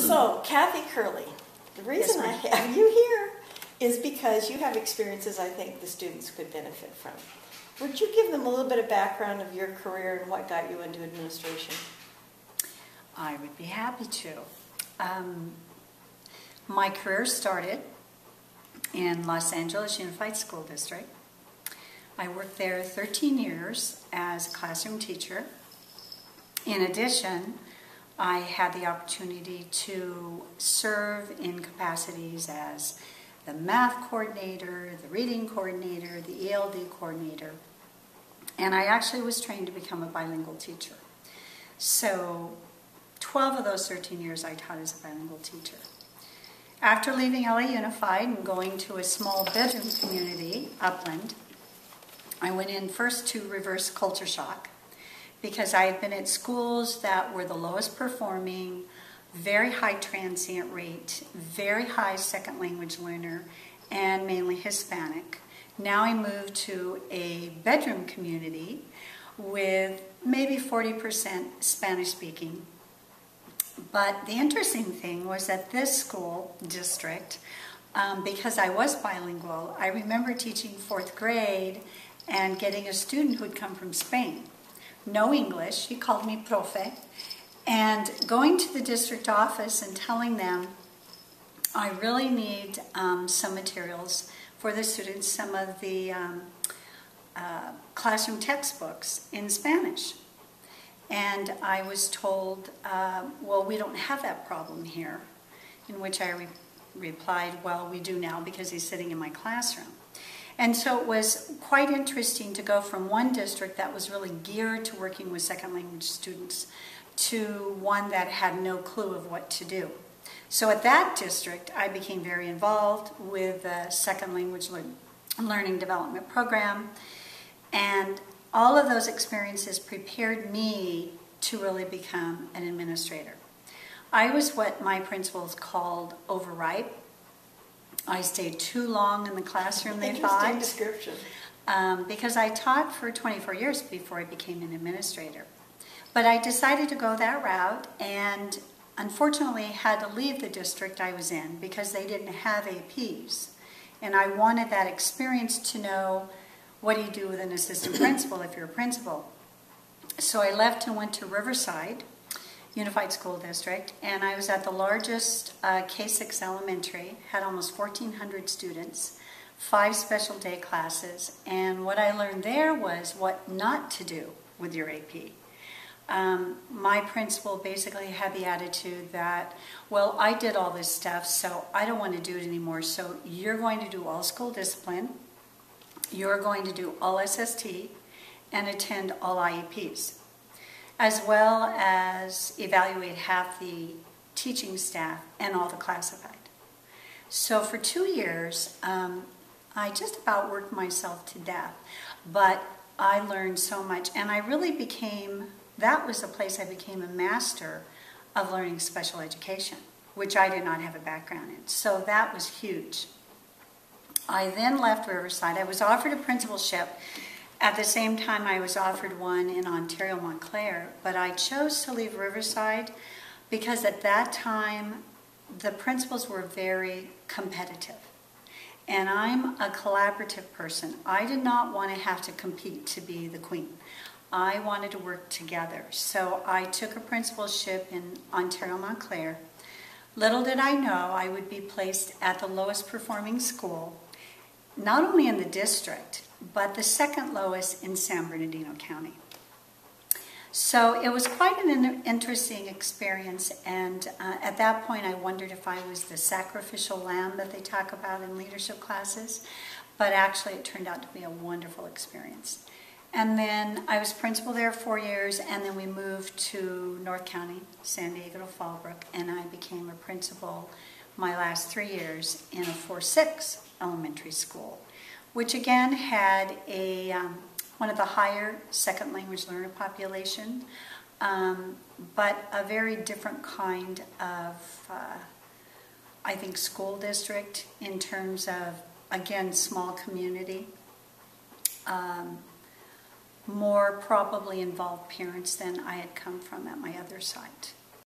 So, Cathy Kerley, the reason I have you here is because you have experiences I think the students could benefit from. Would you give them a little bit of background of your career and what got you into administration? I would be happy to. My career started in Los Angeles Unified School District. I worked there 13 years as a classroom teacher. In addition, I had the opportunity to serve in capacities as the math coordinator, the reading coordinator, the ELD coordinator, and I actually was trained to become a bilingual teacher. So 12 of those 13 years I taught as a bilingual teacher. After leaving LA Unified and going to a small bedroom community, Upland, I went in first to reverse culture shock because I had been at schools that were the lowest performing, very high transient rate, very high second language learner, and mainly Hispanic. Now I moved to a bedroom community with maybe 40% Spanish speaking. But the interesting thing was that this school district, because I was bilingual, I remember teaching 4th grade and getting a student who had come from Spain. No English, he called me profe, and going to the district office and telling them, I really need some materials for the students, some of the classroom textbooks in Spanish. And I was told, well, we don't have that problem here, in which I replied, well, we do now because he's sitting in my classroom. And so it was quite interesting to go from one district that was really geared to working with second language students to one that had no clue of what to do. So at that district, I became very involved with the second language learning development program, and all of those experiences prepared me to really become an administrator. I was what my principals called overripe. I stayed too long in the classroom, they thought. Interesting description. Because I taught for 24 years before I became an administrator. But I decided to go that route and unfortunately had to leave the district I was in because they didn't have APs. And I wanted that experience to know what do you do with an assistant principal if you're a principal. So I left and went to Riverside Unified School District, and I was at the largest K-6 elementary, had almost 1,400 students, 5 special day classes, and what I learned there was what not to do with your AP. My principal basically had the attitude that, well, I did all this stuff, so I don't want to do it anymore, so you're going to do all school discipline, you're going to do all SST, and attend all IEPs, as well as evaluate half the teaching staff and all the classified. So for 2 years, I just about worked myself to death, but I learned so much, and I really became, that was the place I became a master of learning special education, which I did not have a background in. So that was huge. I then left Riverside. I was offered a principalship. At the same time, I was offered one in Ontario, Montclair, but I chose to leave Riverside because at that time, the principals were very competitive. And I'm a collaborative person. I did not want to have to compete to be the queen. I wanted to work together. So I took a principalship in Ontario, Montclair. Little did I know I would be placed at the lowest performing school, not only in the district, but the second lowest in San Bernardino County. So it was quite an interesting experience, and at that point I wondered if I was the sacrificial lamb that they talk about in leadership classes, but actually it turned out to be a wonderful experience. And then I was principal there 4 years, and then we moved to North County, San Diego to Fallbrook, and I became a principal my last 3 years in a 4-6 elementary school, which again had a one of the higher second language learner population, but a very different kind of, I think, school district in terms of, again, small community, more probably involved parents than I had come from at my other site.